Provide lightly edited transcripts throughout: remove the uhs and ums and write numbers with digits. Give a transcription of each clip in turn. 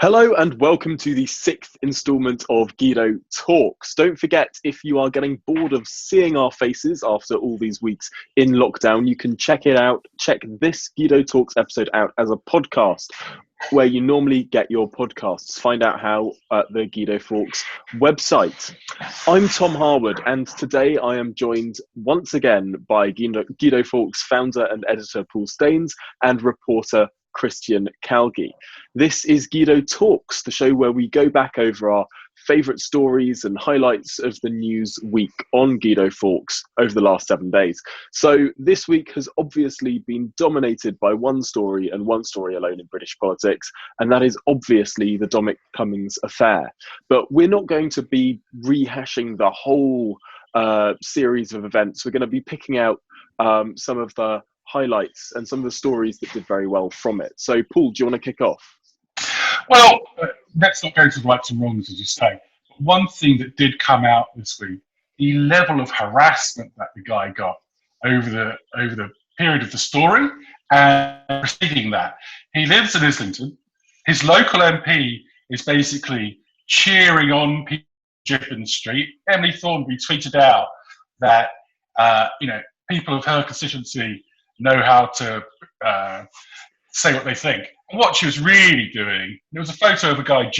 Hello and welcome to the sixth instalment of Guido Talks. Don't forget, if you are getting bored of seeing our faces after all these weeks in lockdown, you can check this Guido Talks episode out as a podcast, where you normally get your podcasts. Find out how at the Guido Talks website. I'm Tom Harwood, and today I am joined once again by Guido Talks founder and editor Paul Staines and reporter Christian Calgi. This is Guido Talks, the show where we go back over our favourite stories and highlights of the news week on Guido Talks over the last 7 days. So this week has obviously been dominated by one story and one story alone in British politics, and that is obviously the Dominic Cummings affair. But we're not going to be rehashing the whole series of events. We're going to be picking out some of the highlights and some of the stories that did very well from it. So, Paul, do you want to kick off? Well, let's not go to the rights and wrongs, as you say. One thing that did come out this week, the level of harassment that the guy got over the period of the story and preceding that. He lives in Islington. His local MP is basically cheering on people in Gibbon Street. Emily Thornberry tweeted out that people of her constituency know how to say what they think. And what she was really doing, there was a photo of a guy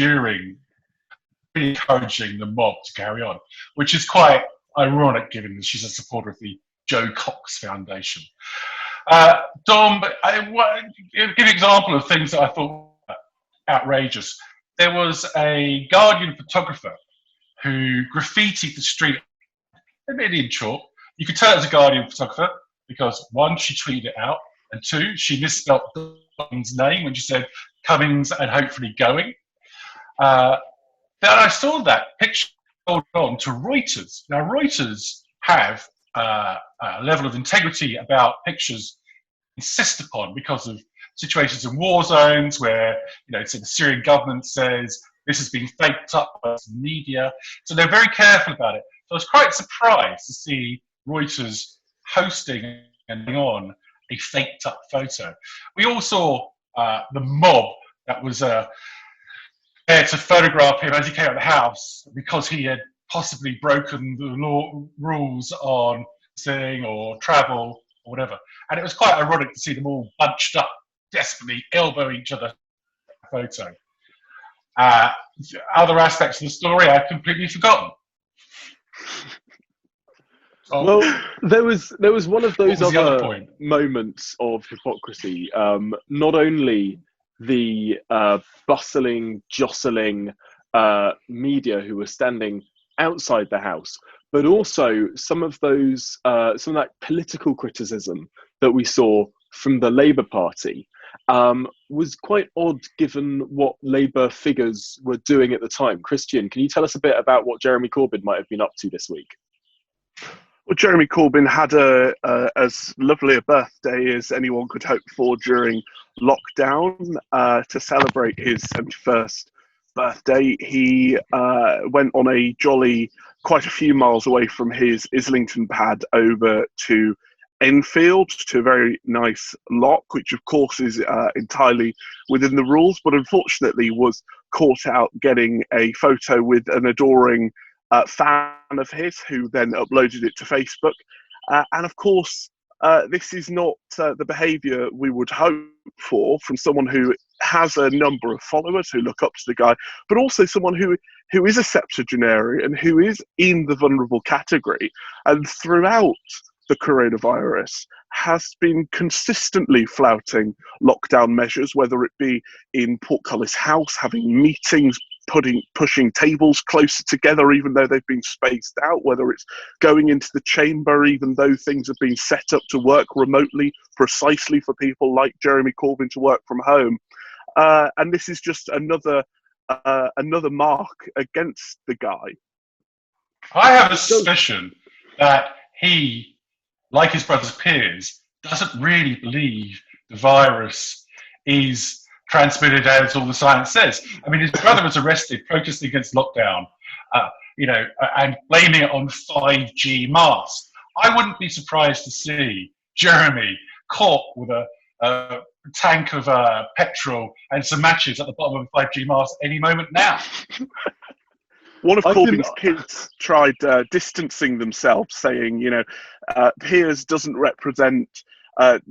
encouraging the mob to carry on, which is quite ironic given that she's a supporter of the Joe Cox Foundation. Dom, I'll give you an example of things that I thought were outrageous. There was a Guardian photographer who graffitied the street, admittedly in chalk. You could tell it was a Guardian photographer because, one, she tweeted it out, and two, she misspelled Cummings' name when she said Cummings and hopefully going. Then I saw that picture on to Reuters. Now, Reuters have a level of integrity about pictures insist upon because of situations in war zones where, so the Syrian government says this has been faked up by the media. So they're very careful about it. So I was quite surprised to see Reuters hosting and on a faked up photo. We all saw the mob that was there to photograph him as he came out of the house because he had possibly broken the law rules on sing or travel or whatever. And it was quite ironic to see them all bunched up, desperately elbowing each other in the photo. Other aspects of the story I've completely forgotten. Well, there was one of those other moments of hypocrisy. Not only the bustling, jostling media who were standing outside the house, but also some of that political criticism that we saw from the Labour Party was quite odd given what Labour figures were doing at the time. Christian, can you tell us a bit about what Jeremy Corbyn might have been up to this week? Well, Jeremy Corbyn had as lovely a birthday as anyone could hope for during lockdown. To celebrate his 71st birthday, he went on a jolly quite a few miles away from his Islington pad over to Enfield, to a very nice loch, which of course is entirely within the rules, but unfortunately was caught out getting a photo with an adoring fan of his, who then uploaded it to Facebook. And of course, this is not the behaviour we would hope for from someone who has a number of followers who look up to the guy, but also someone who is a septuagenarian, who is in the vulnerable category, and throughout the coronavirus has been consistently flouting lockdown measures, whether it be in Portcullis House, having meetings, pushing tables closer together even though they've been spaced out, whether it's going into the chamber even though things have been set up to work remotely precisely for people like Jeremy Corbyn to work from home. And this is just another mark against the guy. I have a suspicion that he, like his brother's peers, doesn't really believe the virus is transmitted as all the science says. I mean, his brother was arrested protesting against lockdown, and blaming it on 5G masks. I wouldn't be surprised to see Jeremy caught with a tank of petrol and some matches at the bottom of a 5G mast any moment now. One of I can- Corbyn's kids tried distancing themselves, saying, Piers doesn't represent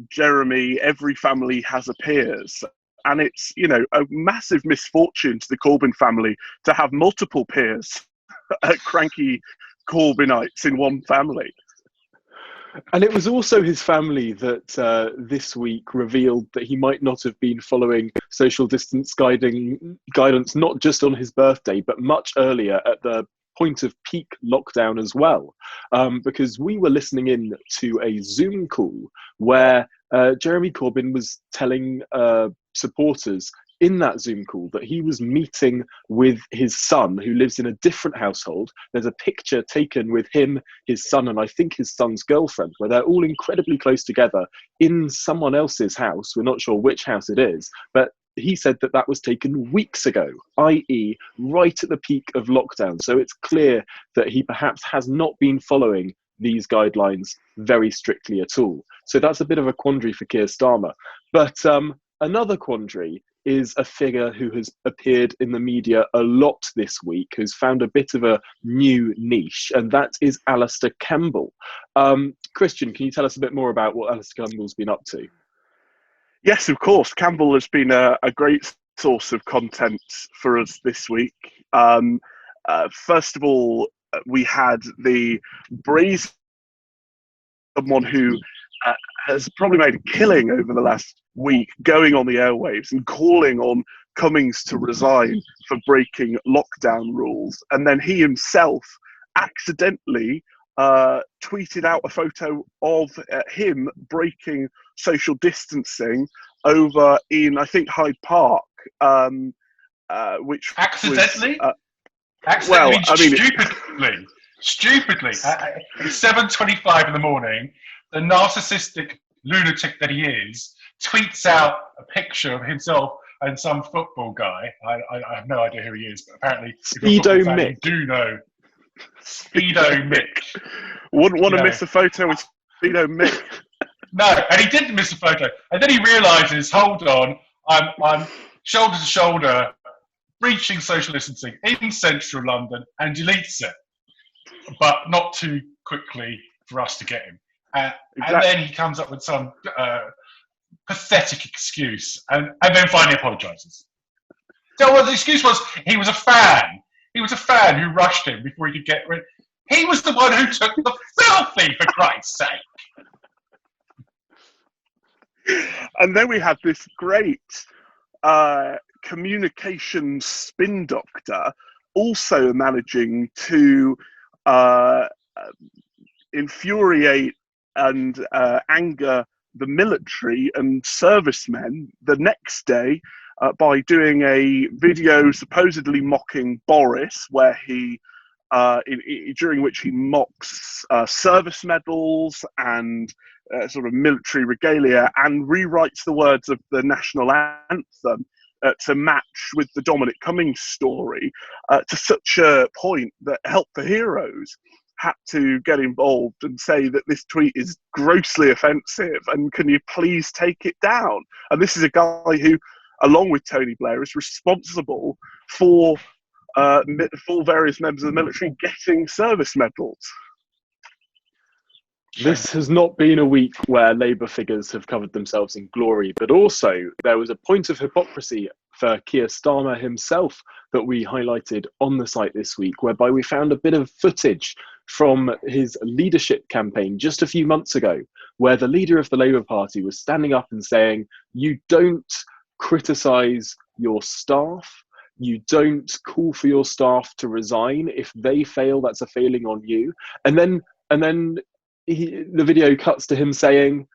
Jeremy. Every family has a Piers. And it's, a massive misfortune to the Corbyn family to have multiple Piers, cranky Corbynites in one family. And it was also his family that this week revealed that he might not have been following social distance guidance, not just on his birthday, but much earlier at the point of peak lockdown as well. Because we were listening in to a Zoom call where Jeremy Corbyn was telling supporters in that Zoom call that he was meeting with his son, who lives in a different household. There's a picture taken with him, his son, and I think his son's girlfriend, where they're all incredibly close together in someone else's house. We're not sure which house it is, but he said that that was taken weeks ago, i.e. right at the peak of lockdown. So it's clear that he perhaps has not been following these guidelines very strictly at all. So that's a bit of a quandary for Keir Starmer. But another quandary is a figure who has appeared in the media a lot this week, who's found a bit of a new niche, and that is Alistair Campbell. Christian, can you tell us a bit more about what Alistair Campbell's been up to? Yes, of course. Campbell has been a great source of content for us this week. First of all, we had the brazen someone who has probably made a killing over the last week going on the airwaves and calling on Cummings to resign for breaking lockdown rules. And then he himself accidentally tweeted out a photo of him breaking social distancing over in, I think, Hyde Park, which accidentally? Was, accidentally, well, I mean, stupidly, at 7:25 in the morning, the narcissistic lunatic that he is tweets out a picture of himself and some football guy. I have no idea who he is, but apparently, Speedo Mick. You do know Speedo Mick. Wouldn't want to miss a photo with Speedo Mick. No, and he didn't miss a photo. And then he realises, hold on, I'm shoulder to shoulder, breaching social distancing in central London, and deletes it. But not too quickly for us to get him. Exactly. And then he comes up with some pathetic excuse, and then finally apologises. So well, the excuse was he was a fan. He was a fan who rushed him before he could get rid. He was the one who took the selfie, for Christ's sake. And then we had this great communication spin doctor also managing to infuriate and anger the military and servicemen the next day by doing a video supposedly mocking Boris, where he during which he mocks service medals and sort of military regalia, and rewrites the words of the national anthem to match with the Dominic Cummings story to such a point that Help for Heroes had to get involved and say that this tweet is grossly offensive and can you please take it down? And this is a guy who, along with Tony Blair, is responsible for various members of the military getting service medals. This has not been a week where Labour figures have covered themselves in glory, but also there was a point of hypocrisy for Keir Starmer himself that we highlighted on the site this week, whereby we found a bit of footage from his leadership campaign just a few months ago, where the leader of the Labour Party was standing up and saying, you don't criticise your staff, you don't call for your staff to resign. If they fail, that's a failing on you. And then the video cuts to him saying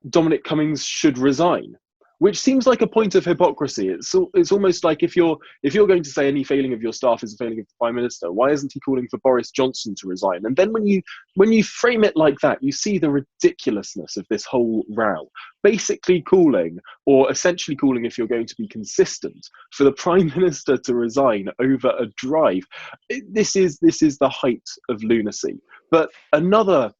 Dominic Cummings should resign, which seems like a point of hypocrisy. It's almost like if you're going to say any failing of your staff is a failing of the Prime Minister, why isn't he calling for Boris Johnson to resign? And then when you frame it like that, you see the ridiculousness of this whole row. Basically calling, or essentially calling, if you're going to be consistent, for the Prime Minister to resign over a drive. This is the height of lunacy. But another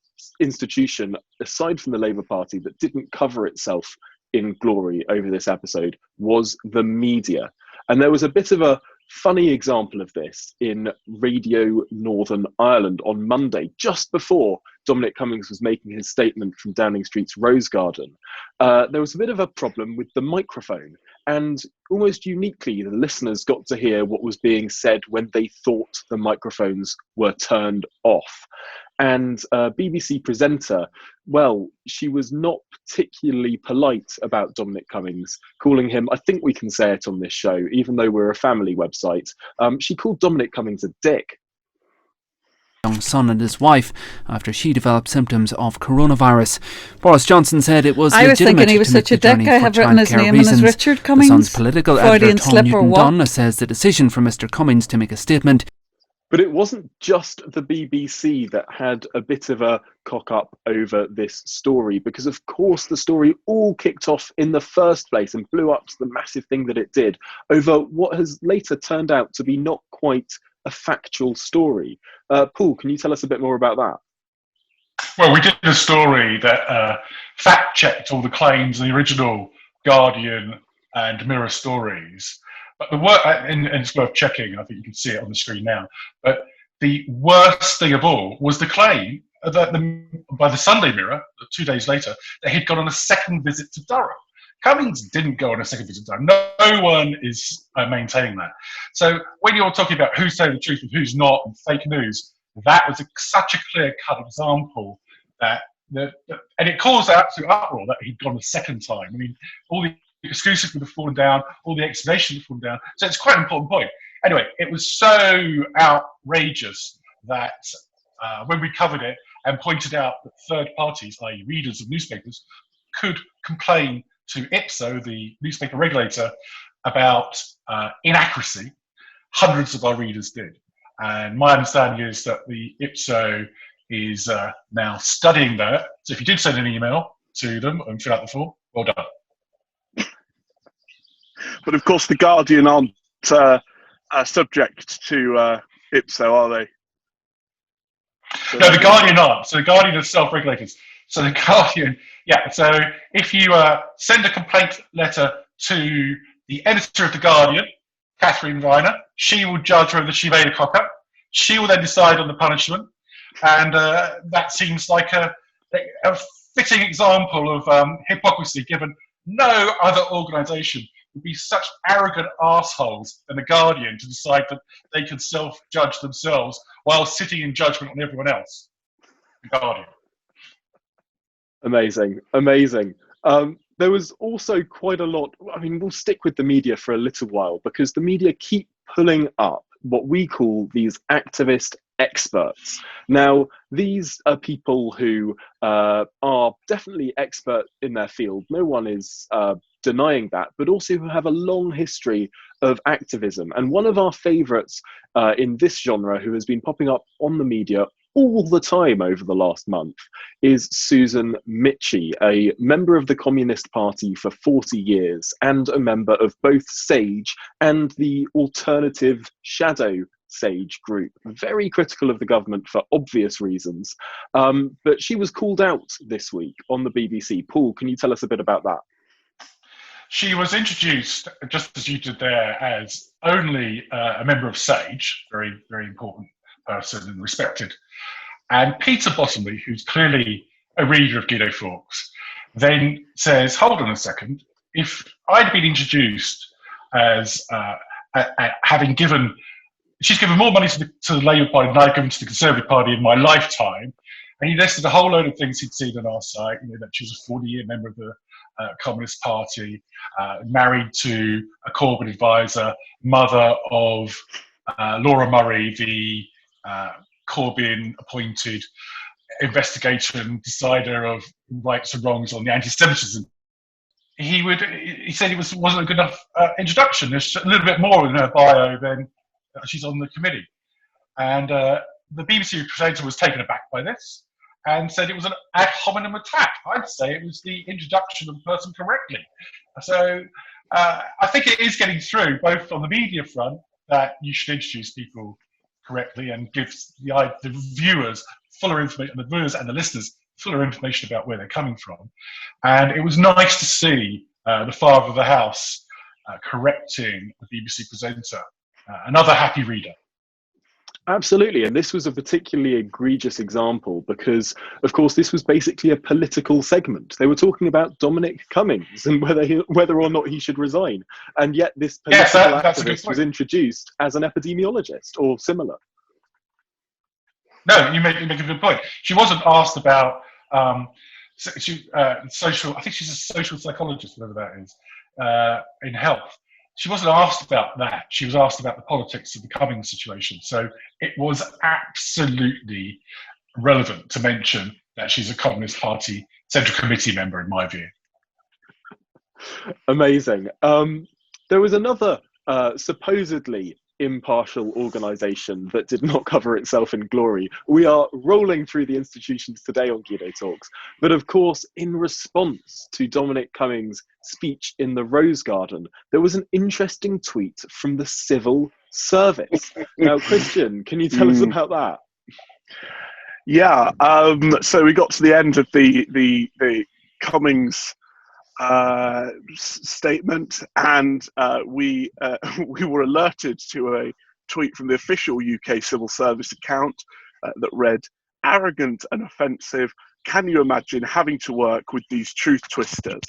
institution, aside from the Labour Party, that didn't cover itself in glory over this episode was the media. And there was a bit of a funny example of this in Radio Northern Ireland on Monday, just before Dominic Cummings was making his statement from Downing Street's Rose Garden. There was a bit of a problem with the microphone, and almost uniquely, the listeners got to hear what was being said when they thought the microphones were turned off. And a BBC presenter, well, she was not particularly polite about Dominic Cummings, calling him, I think we can say it on this show, even though we're a family website, she called Dominic Cummings a dick. Young son and his wife after she developed symptoms of coronavirus. Boris Johnson said it was legitimate. I was thinking he was such a dick. I have written his name as Richard Cummings. The Sun's political editor Tom Newton-Dunn says the decision for Mr Cummings to make a statement. But it wasn't just the BBC that had a bit of a cock up over this story, because of course the story all kicked off in the first place and blew up to the massive thing that it did over what has later turned out to be not quite a factual story. Paul, can you tell us a bit more about that? Well, we did a story that fact-checked all the claims in the original Guardian and Mirror stories. But the work, and it's worth checking, I think you can see it on the screen now, but the worst thing of all was the claim that by the Sunday Mirror, 2 days later, that he'd gone on a second visit to Durham. Cummings didn't go on a second visit to Durham. No one is maintaining that. So when you're talking about who's telling the truth and who's not, and fake news, that was such a clear-cut example that, and it caused absolute uproar that he'd gone a second time. I mean, all the exclusive would have fallen down, all the explanation would have fallen down. So it's quite an important point. Anyway, it was so outrageous that when we covered it and pointed out that third parties, i.e. readers of newspapers, could complain to IPSO, the newspaper regulator, about inaccuracy, hundreds of our readers did. And my understanding is that the IPSO is now studying that. So if you did send an email to them and fill out the form, well done. But of course, the Guardian aren't subject to IPSO, are they? No, the Guardian aren't. So the Guardian are self-regulators. So the Guardian, yeah. So if you send a complaint letter to the editor of the Guardian, Catherine Reiner, she will judge whether she made a cock-up. She will then decide on the punishment, and that seems like a fitting example of hypocrisy, given no other organisation would be such arrogant assholes than the Guardian to decide that they can self-judge themselves while sitting in judgment on everyone else. The Guardian. Amazing, amazing. There was also quite a lot. I mean, we'll stick with the media for a little while because the media keep pulling up what we call these activist experts. Now, these are people who are definitely expert in their field. No one is denying that, but also who have a long history of activism. And one of our favourites in this genre, who has been popping up on the media all the time over the last month, is Susan Michie, a member of the Communist Party for 40 years and a member of both SAGE and the alternative Shadow SAGE group. Very critical of the government for obvious reasons. But she was called out this week on the BBC. Paul, can you tell us a bit about that? She was introduced, just as you did there, as only a member of SAGE, very, very important person and respected. And Peter Bottomley, who's clearly a reader of Guido Fawkes, then says, hold on a second, if I'd been introduced as having given, she's given more money to the Labour Party than I've given to the Conservative Party in my lifetime, and he listed a whole load of things he'd seen on our site, that she was a 40-year member of the Communist Party, married to a Corbyn advisor, mother of Laura Murray, the Corbyn-appointed investigator and decider of rights and wrongs on the anti-Semitism. He said it wasn't a good enough introduction. There's a little bit more in her bio than she's on the committee. And the BBC presenter was taken aback by this and said it was an ad hominem attack. I'd say it was the introduction of the person correctly. So I think it is getting through, both on the media front, that you should introduce people correctly and give the viewers fuller information, and the viewers and the listeners fuller information about where they're coming from. And it was nice to see the Father of the House correcting the BBC presenter. Another happy reader. Absolutely, and this was a particularly egregious example because, of course, this was basically a political segment. They were talking about Dominic Cummings and whether or not he should resign, and yet this political activist was introduced as an epidemiologist or similar. No, you make a good point. She wasn't asked about social. I think she's a social psychologist, whatever that is, in health. She wasn't asked about that. She was asked about the politics of the Cummings situation. So it was absolutely relevant to mention that she's a Communist Party Central Committee member, in my view. Amazing. There was another supposedly impartial organisation that did not cover itself in glory. We are rolling through the institutions today on Guido Talks, but of course, in response to Dominic Cummings' speech in the Rose Garden, there was an interesting tweet from the civil service. Now, Christian, can you tell us about that? Yeah, so we got to the end of the Cummings statement, and we were alerted to a tweet from the official UK civil service account that read, "Arrogant and offensive. Can you imagine having to work with these truth twisters?"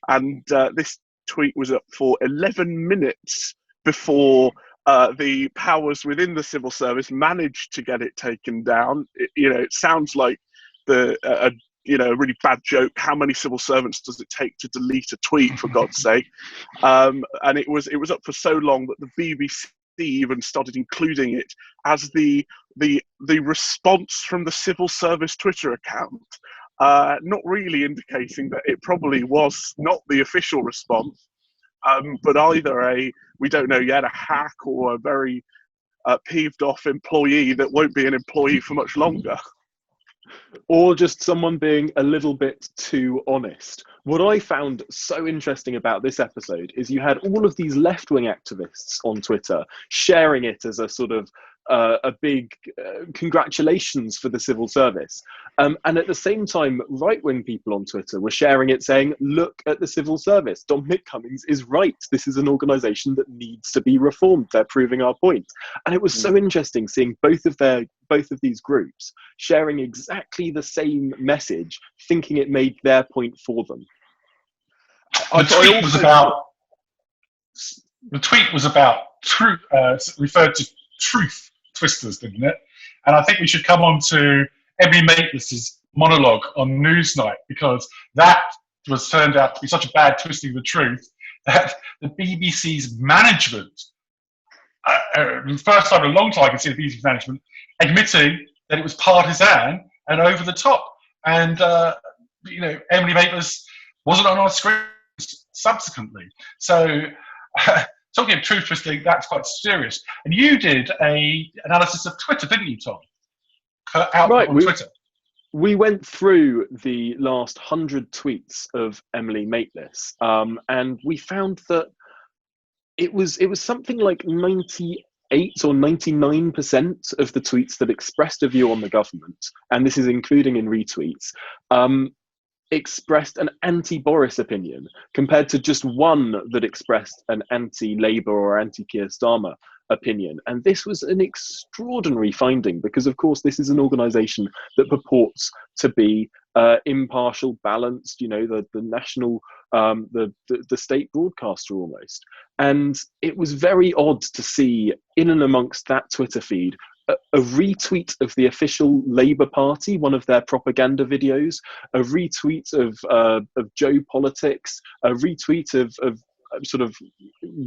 And this tweet was up for 11 minutes before the powers within the civil service managed to get it taken down. It sounds like a really bad joke. How many civil servants does it take to delete a tweet, for God's sake? And it was up for so long that the BBC even started including it as the response from the civil service Twitter account, not really indicating that it probably was not the official response, but either we don't know yet, a hack or a very peeved off employee that won't be an employee for much longer. Or just someone being a little bit too honest. What I found so interesting about this episode is you had all of these left-wing activists on Twitter sharing it as a sort of a big congratulations for the civil service. And at the same time, right-wing people on Twitter were sharing it saying, look at the civil service. Dominic Cummings is right. This is an organisation that needs to be reformed. They're proving our point. And it was so interesting seeing both of these groups sharing exactly the same message, thinking it made their point for them. The tweet was about truth, referred to truth twisters, didn't it? And I think we should come on to Emily Maitlis's monologue on Newsnight, because that was turned out to be such a bad twisting of the truth that the BBC's management, the first time in a long time I can see the BBC management admitting that it was partisan and over the top. And, Emily Maitlis wasn't on our screen subsequently. So, talking of truth twisting, that's quite serious. And you did an analysis of Twitter, didn't you, Tom? Right, on Twitter. We went through the last 100 tweets of Emily Maitlis, and we found that it was something like 98 or 99% of the tweets that expressed a view on the government, and this is including in retweets, expressed an anti-Boris opinion, compared to just one that expressed an anti-Labour or anti-Keir Starmer opinion. And this was an extraordinary finding because, of course, this is an organisation that purports to be impartial, balanced, the national, the state broadcaster almost. And it was very odd to see in and amongst that Twitter feed a retweet of the official Labour Party, one of their propaganda videos, a retweet of Joe Politics, a retweet of sort of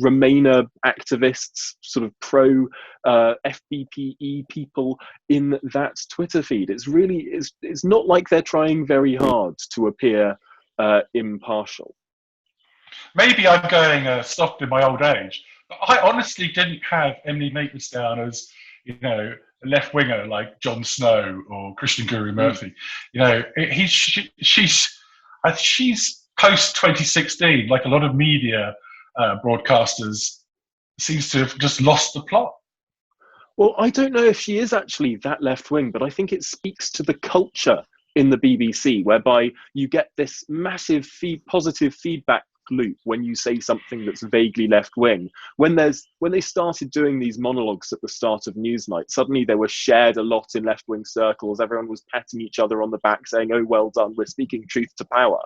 Remainer activists, sort of pro FBPE people in that Twitter feed. It's not like they're trying very hard to appear impartial. Maybe I'm going soft in my old age, but I honestly didn't have Emily Maitlis down as a left winger like Jon Snow or Christian Guru Murphy. She's post 2016, like a lot of media broadcasters, seems to have just lost the plot. Well, I don't know if she is actually that left wing, but I think it speaks to the culture in the BBC, whereby you get this massive positive feedback loop when you say something that's vaguely left wing. When they started doing these monologues at the start of Newsnight, suddenly they were shared a lot in left wing circles. Everyone was patting each other on the back saying, "Oh, well done, we're speaking truth to power."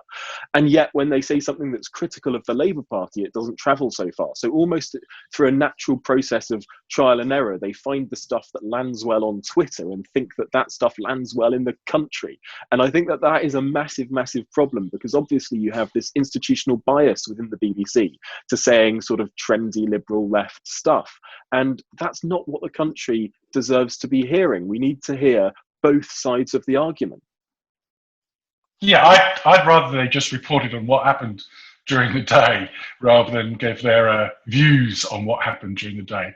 And yet when they say something that's critical of the Labour Party, it doesn't travel so far. So almost through a natural process of trial and error, they find the stuff that lands well on Twitter and think that that stuff lands well in the country. And I think that that is a massive, massive problem, because obviously you have this institutional bias within the BBC to saying sort of trendy liberal left stuff. And that's not what the country deserves to be hearing. We need to hear both sides of the argument. Yeah, I'd rather they just reported on what happened during the day rather than give their views on what happened during the day.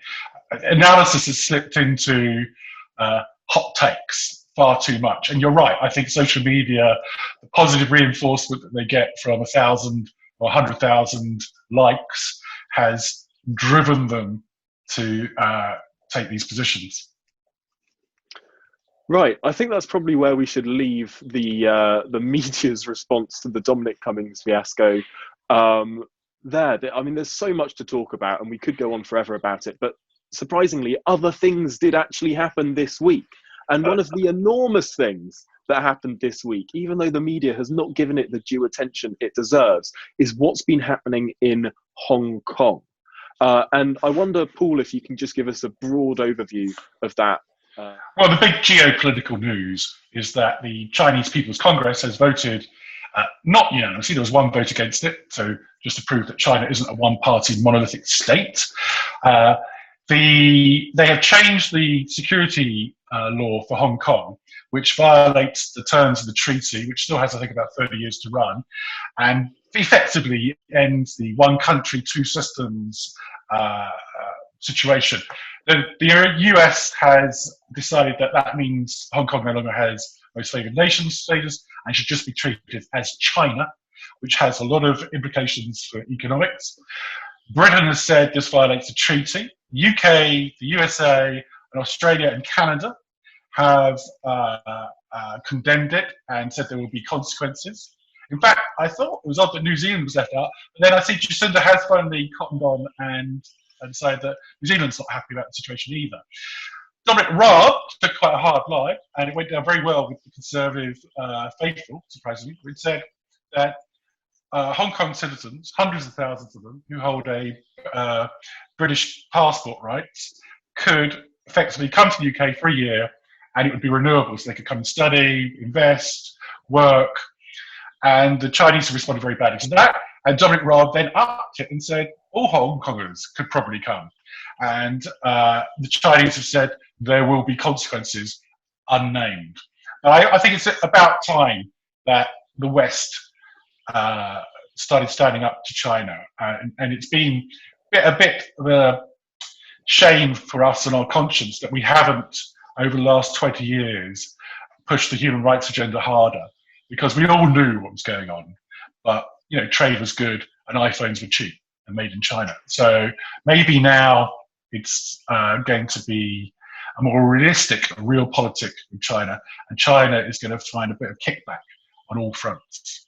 Analysis has slipped into hot takes far too much. And you're right, I think social media, the positive reinforcement that they get from 1,000 or 100,000 likes has driven them to take these positions. Right, I think that's probably where we should leave the media's response to the Dominic Cummings fiasco. There, I mean, there's so much to talk about, and we could go on forever about it. But surprisingly, other things did actually happen this week, and one of the enormous things that happened this week, even though the media has not given it the due attention it deserves, is what's been happening in Hong Kong. And I wonder, Paul, if you can just give us a broad overview of that. Well, the big geopolitical news is that the Chinese People's Congress has voted not unanimously. There was one vote against it, so just to prove that China isn't a one-party monolithic state. They have changed the security law for Hong Kong, which violates the terms of the treaty, which still has, I think, about 30 years to run, and effectively ends the one country, two systems situation. The US has decided that that means Hong Kong no longer has most favoured nation status and should just be treated as China, which has a lot of implications for economics. Britain has said this violates the treaty. UK, the USA, and Australia and Canada have condemned it and said there will be consequences. In fact, I thought it was odd that New Zealand was left out, but then I think Jacinda has finally cottoned on and decided that New Zealand's not happy about the situation either. Dominic Raab took quite a hard line, and it went down very well with the Conservative faithful, surprisingly, who said that Hong Kong citizens, hundreds of thousands of them, who hold a British passport rights, could effectively come to the UK for a year, and it would be renewable, so they could come and study, invest, work. And the Chinese have responded very badly to that. And Dominic Raab then upped it and said all Hong Kongers could probably come. And the Chinese have said there will be consequences unnamed. I think it's about time that the West started standing up to China. And it's been a bit of a shame for us and our conscience that we haven't, over the last 20 years, pushed the human rights agenda harder, because we all knew what was going on. But trade was good and iPhones were cheap and made in China. So maybe now it's going to be a more realistic, real politic with China, and China is going to find a bit of kickback on all fronts.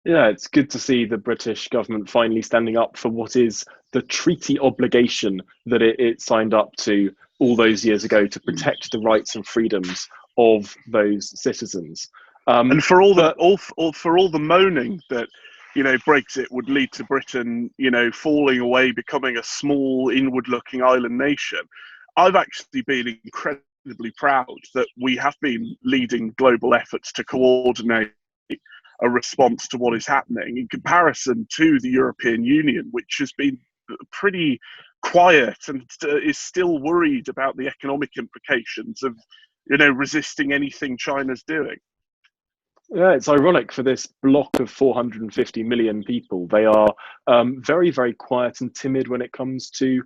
Yeah, it's good to see the British government finally standing up for what is the treaty obligation that it signed up to all those years ago to protect the rights and freedoms of those citizens. And for all the moaning that Brexit would lead to Britain falling away, becoming a small inward-looking island nation, I've actually been incredibly proud that we have been leading global efforts to coordinate a response to what is happening, in comparison to the European Union, which has been pretty quiet and is still worried about the economic implications of resisting anything China's doing. Yeah, it's ironic for this block of 450 million people. They are very, very quiet and timid when it comes to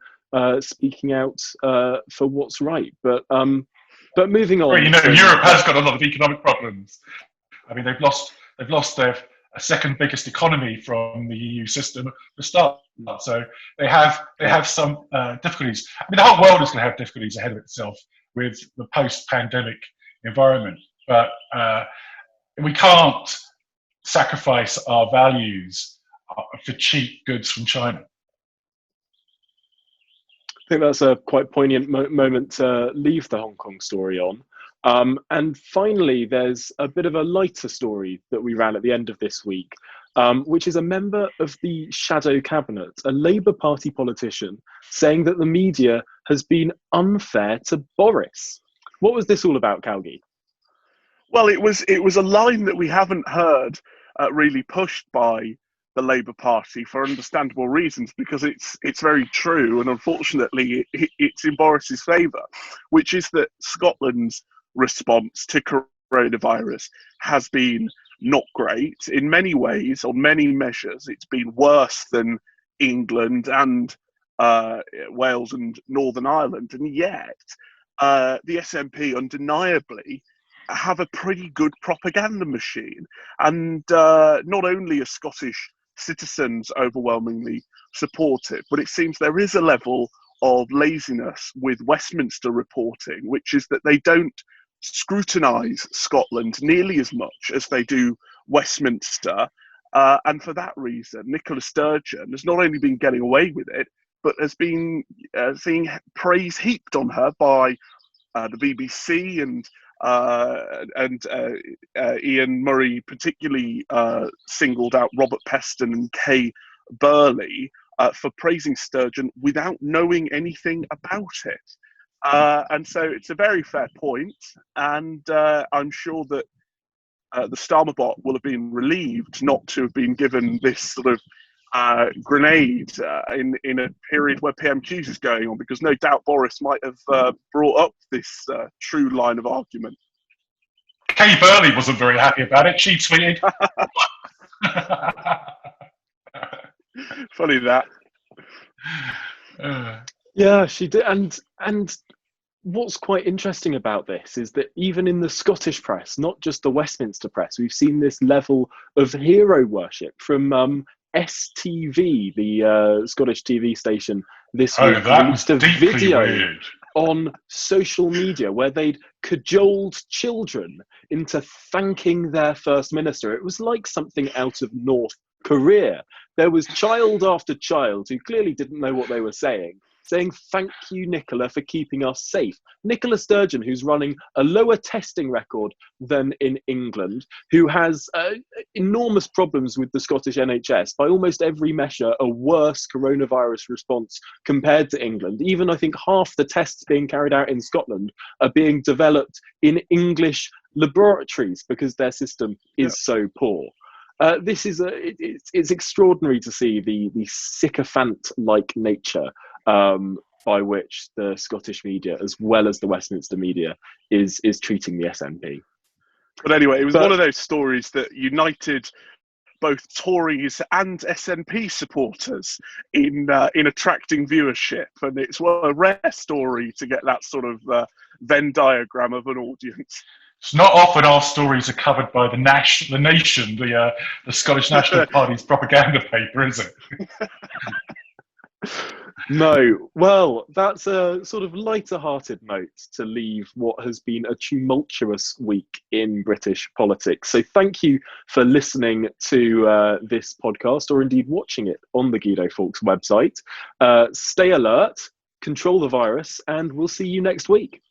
speaking out for what's right. But moving on. Well, Europe has got a lot of economic problems. I mean, they've lost their second biggest economy from the EU system at the start. So they have some difficulties. I mean, the whole world is going to have difficulties ahead of itself with the post-pandemic environment. but we can't sacrifice our values for cheap goods from China. I think that's a quite poignant moment to leave the Hong Kong story on. And finally, there's a bit of a lighter story that we ran at the end of this week, which is a member of the shadow cabinet, a Labour Party politician, saying that the media has been unfair to Boris. What was this all about, Calgi? Well, it was a line that we haven't heard really pushed by the Labour Party for understandable reasons, because it's very true, and unfortunately it's in Boris's favour, which is that Scotland's response to coronavirus has been not great in many ways. On many measures, it's been worse than England and Wales and Northern Ireland, and yet the SNP undeniably have a pretty good propaganda machine, and not only are Scottish citizens overwhelmingly supportive, but it seems there is a level of laziness with Westminster reporting, which is that they don't scrutinise Scotland nearly as much as they do Westminster, and for that reason Nicola Sturgeon has not only been getting away with it, but has been seeing praise heaped on her by the BBC and Ian Murray particularly singled out Robert Peston and Kay Burley for praising Sturgeon without knowing anything about it. And so it's a very fair point, and I'm sure that the Starmer bot will have been relieved not to have been given this sort of grenade in a period where PMQs is going on, because no doubt Boris might have brought up this true line of argument. Kay Burley wasn't very happy about it. She tweeted. Funny that. Yeah, she did. And what's quite interesting about this is that even in the Scottish press, not just the Westminster press, we've seen this level of hero worship from STV, the Scottish TV station, this week. That was a deeply video weird. On social media where they'd cajoled children into thanking their First Minister. It was like something out of North Korea. There was child after child who clearly didn't know what they were saying thank you, Nicola, for keeping us safe. Nicola Sturgeon, who's running a lower testing record than in England, who has enormous problems with the Scottish NHS, by almost every measure a worse coronavirus response compared to England. Even I think half the tests being carried out in Scotland are being developed in English laboratories because their system is so poor. This is it's extraordinary to see the sycophant-like nature by which the Scottish media, as well as the Westminster media, is treating the SNP. But anyway, it was one of those stories that united both Tories and SNP supporters in attracting viewership, and it's a rare story to get that sort of Venn diagram of an audience. It's not often our stories are covered by the Nation, the Scottish National Party's propaganda paper, is it? No. Well, that's a sort of lighter-hearted note to leave what has been a tumultuous week in British politics. So thank you for listening to this podcast, or indeed watching it on the Guido Fawkes website. Stay alert, control the virus, and we'll see you next week.